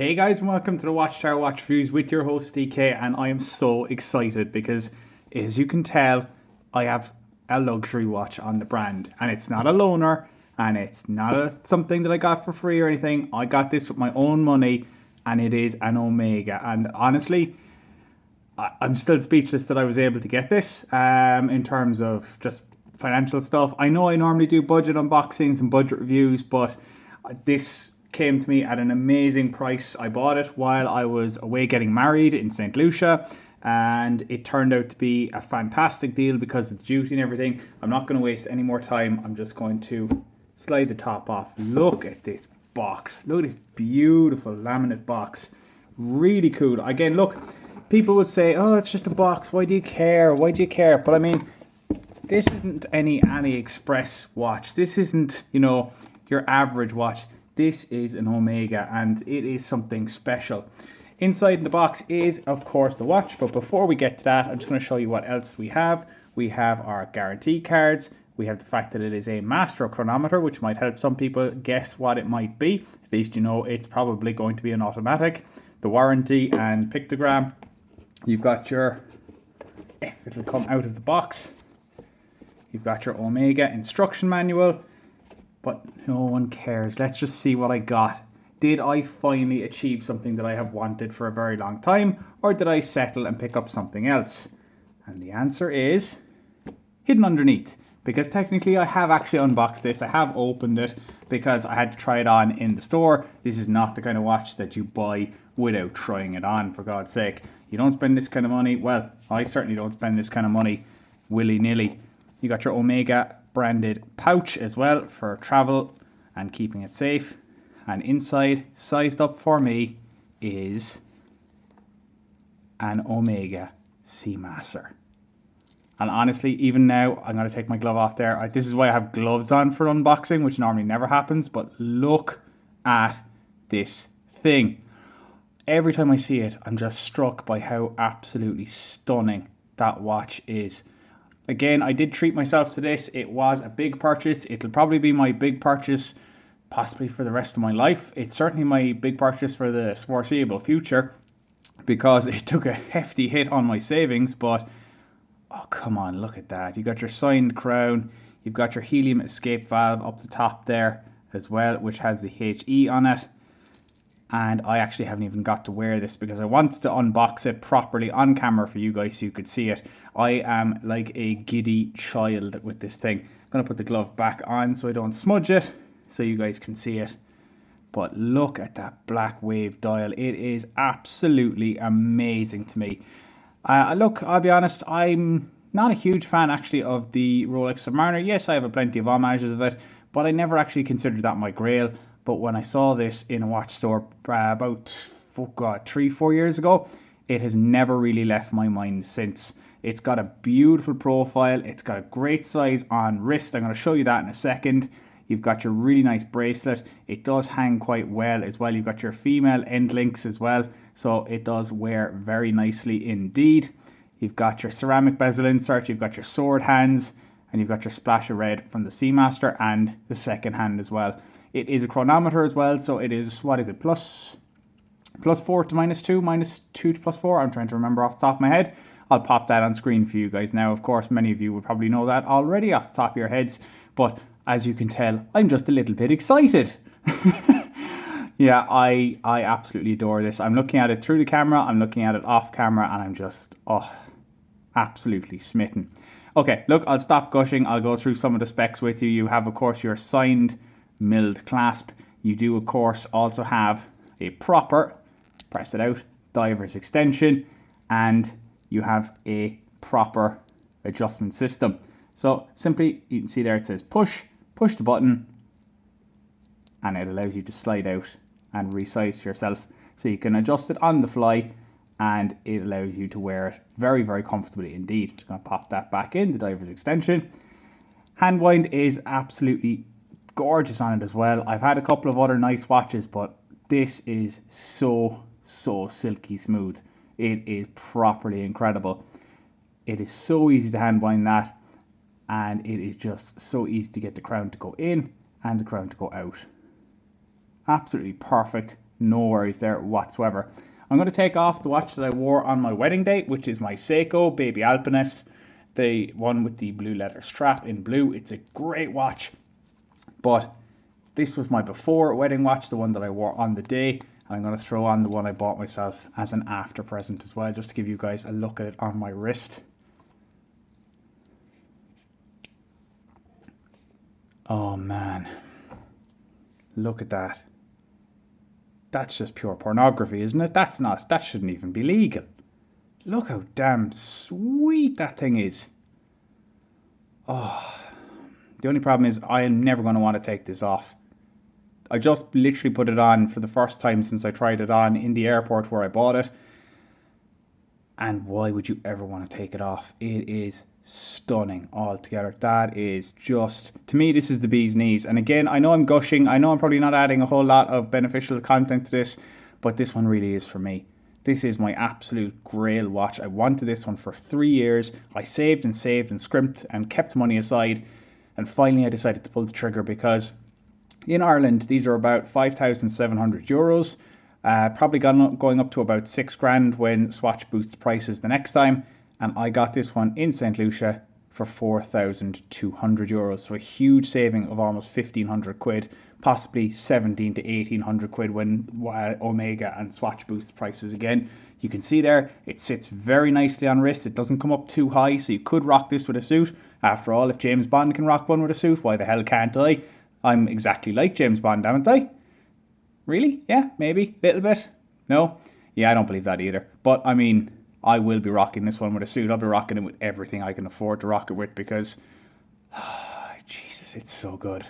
Hey guys, and welcome to the Watchtower Watch Reviews with your host DK, and I am so excited because, as you can tell, I have a luxury watch on the brand, and it's not a loaner, and it's not something that I got for free or anything. I got this with my own money, and it is an Omega, and honestly, I'm still speechless that I was able to get this in terms of just financial stuff. I know I normally do budget unboxings and budget reviews, but this came to me at an amazing price. I bought it while I was away getting married in St. Lucia, and it turned out to be a fantastic deal because of the duty and everything. I'm not going to waste any more time. I'm just going to slide the top off. Look at this box. Look at this beautiful laminate box. Really cool. Again, look, people would say, oh, it's just a box. Why do you care? Why do you care? But I mean, this isn't any AliExpress watch. This isn't, your average watch. This is an Omega, and it is something special. Inside the box is, of course, the watch. But before we get to that, I'm just going to show you what else we have. We have our guarantee cards. We have the fact that it is a master chronometer, which might help some people guess what it might be. At least you know it's probably going to be an automatic. The warranty and pictogram. You've got your, if it'll come out of the box, you've got your Omega instruction manual. But no one cares. Let's just see what I got. Did I finally achieve something that I have wanted for a very long time, or did I settle and pick up something else? And the answer is hidden underneath, because technically I have actually unboxed this. I have opened it because I had to try it on in the store. This is not the kind of watch that you buy without trying it on, for God's sake. You don't spend this kind of money. Well, I certainly don't spend this kind of money willy-nilly. You got your Omega branded pouch as well for travel and keeping it safe. And inside, sized up for me, is an Omega Seamaster. And honestly, even now, I'm going to take my glove off there. This is why I have gloves on for unboxing, which normally never happens. But look at this thing. Every time I see it, I'm just struck by how absolutely stunning that watch is. Again, I did treat myself to this. It was a big purchase. It'll probably be my big purchase possibly for the rest of my life. It's certainly my big purchase for the foreseeable future because it took a hefty hit on my savings. But, oh, come on, look at that. You got your signed crown. You've got your helium escape valve up the top there as well, which has the HE on it. And I actually haven't even got to wear this because I wanted to unbox it properly on camera for you guys so you could see it. I am like a giddy child with this thing. I'm going to put the glove back on so I don't smudge it so you guys can see it. But look at that black wave dial. It is absolutely amazing to me. Look, I'll be honest, I'm not a huge fan actually of the Rolex Submariner. Yes, I have plenty of homages of it, but I never actually considered that my Grail. But when I saw this in a watch store about 3-4 years ago, it has never really left my mind since. It's got a beautiful profile. It's got a great size on wrist. I'm going to show you that in a second. You've got your really nice bracelet. It does hang quite well as well. You've got your female end links as well. So it does wear very nicely indeed. You've got your ceramic bezel insert. You've got your sword hands. And you've got your splash of red from the Seamaster and the second hand as well. It is a chronometer as well, so it is, what is it, plus 4 to minus 2, minus 2 to plus 4. I'm trying to remember off the top of my head. I'll pop that on screen for you guys now. Of course, many of you would probably know that already off the top of your heads. But as you can tell, I'm just a little bit excited. Yeah, I absolutely adore this. I'm looking at it through the camera. I'm looking at it off camera, and I'm just, absolutely smitten. Okay, look, I'll stop gushing. I'll go through some of the specs with you. You have, of course, your signed milled clasp. You do, of course, also have a proper, press it out, diver's extension, and you have a proper adjustment system. So simply, you can see there it says push the button, and it allows you to slide out and resize yourself. So you can adjust it on the fly, and it allows you to wear it very, very comfortably indeed. I'm just going to pop that back in, the diver's extension. Hand wind is absolutely gorgeous on it as well. I've had a couple of other nice watches, but this is so silky smooth. It is properly incredible. It is so easy to hand wind that, and it is just so easy to get the crown to go in and the crown to go out. Absolutely perfect. no worries there whatsoever. I'm going to take off the watch that I wore on my wedding day, which is my Seiko Baby Alpinist, the one with the blue leather strap in blue. It's a great watch, but this was my before wedding watch, the one that I wore on the day. I'm going to throw on the one I bought myself as an after present as well, just to give you guys a look at it on my wrist. Oh man, look at that. That's just pure pornography, isn't it? That shouldn't even be legal. Look how damn sweet that thing is. Oh, the only problem is I am never going to want to take this off. I just literally put it on for the first time since I tried it on in the airport where I bought it. And why would you ever want to take it off? It is stunning altogether. That is just, to me, this is the bee's knees. And again, I know I'm gushing. I know I'm probably not adding a whole lot of beneficial content to this, but this one really is for me. This is my absolute grail watch. I wanted this one for 3 years. I saved and saved and scrimped and kept money aside. And finally I decided to pull the trigger because in Ireland, these are about 5,700 euros. Probably going up to about 6 grand when Swatch boosts prices the next time. And I got this one in St. Lucia for 4,200 euros. So a huge saving of almost 1,500 quid, possibly 17 to 1,800 quid when Omega and Swatch boost prices again. You can see there, it sits very nicely on wrist. It doesn't come up too high, so you could rock this with a suit. After all, if James Bond can rock one with a suit, why the hell can't I? I'm exactly like James Bond, haven't I? Really? Yeah, maybe. Little bit? No? Yeah, I don't believe that either. But, I mean, I will be rocking this one with a suit. I'll be rocking it with everything I can afford to rock it with because, Jesus, it's so good.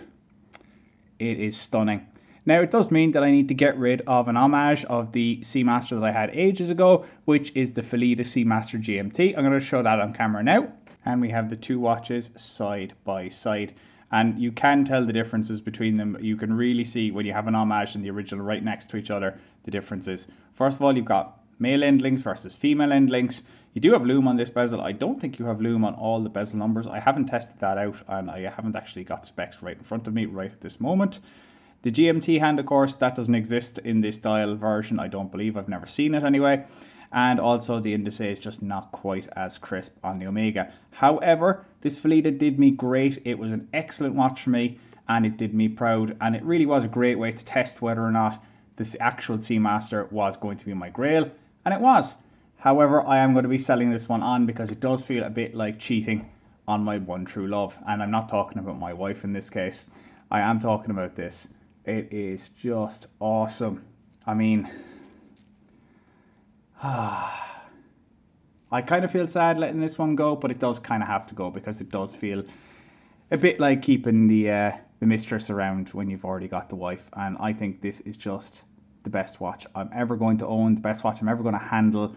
It is stunning. Now, it does mean that I need to get rid of an Homage of the Seamaster that I had ages ago, which is the Philippe Seamaster GMT. I'm going to show that on camera now. And we have the two watches side by side. And you can tell the differences between them. You can really see when you have an Homage and the original right next to each other, the differences. First of all, you've got male end links versus female end links. You do have lume on this bezel. I don't think you have lume on all the bezel numbers. I haven't tested that out and I haven't actually got specs right in front of me right at this moment. The GMT hand, of course, that doesn't exist in this dial version. I don't believe. I've never seen it anyway. And also the indice is just not quite as crisp on the Omega. However, this Philippe did me great. It was an excellent watch for me and it did me proud. And it really was a great way to test whether or not this actual Seamaster was going to be my grail. And it was. However, I am going to be selling this one on because it does feel a bit like cheating on my one true love. And I'm not talking about my wife in this case. I am talking about this. It is just awesome. I mean, I kind of feel sad letting this one go, but it does kind of have to go because it does feel a bit like keeping the mistress around when you've already got the wife. And I think this is just the best watch I'm ever going to own, the best watch I'm ever going to handle,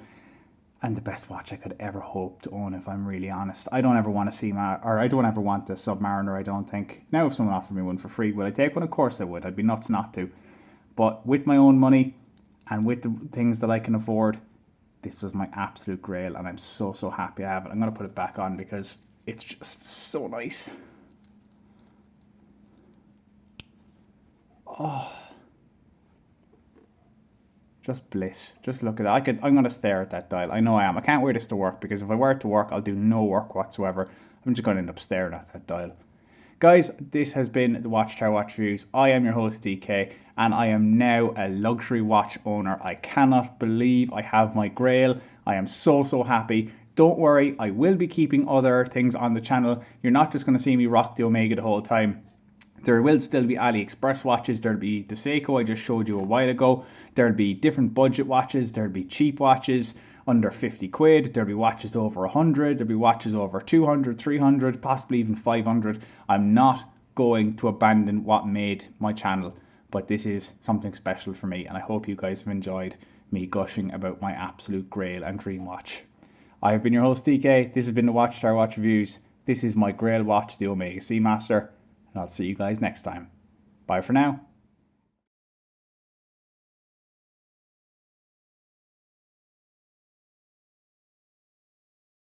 and the best watch I could ever hope to own, if I'm really honest. I don't ever want to see I don't ever want the Submariner, I don't think. Now if someone offered me one for free, will I take one? Of course I would. I'd be nuts not to. But with my own money and with the things that I can afford, this was my absolute grail, and I'm so happy I have it. I'm going to put it back on because it's just so nice. Oh, just bliss. Just look at that. I'm going to stare at that dial. I know I am. I can't wear this to work because if I wear it to work, I'll do no work whatsoever. I'm just going to end up staring at that dial. Guys, this has been the Watchtower Watch Reviews. I am your host, DK, and I am now a luxury watch owner. I cannot believe I have my grail. I am so happy. Don't worry, I will be keeping other things on the channel. You're not just going to see me rock the Omega the whole time. There will still be AliExpress watches. There'll be the Seiko I just showed you a while ago. There'll be different budget watches. There'll be cheap watches under 50 quid. There'll be watches over 100. There'll be watches over 200, 300, possibly even 500. I'm not going to abandon what made my channel, but this is something special for me, and I hope you guys have enjoyed me gushing about my absolute grail and dream watch. I have been your host, DK. This has been the Watchtower Watch Reviews. This is my grail watch, the Omega Seamaster, and I'll see you guys next time. Bye for now.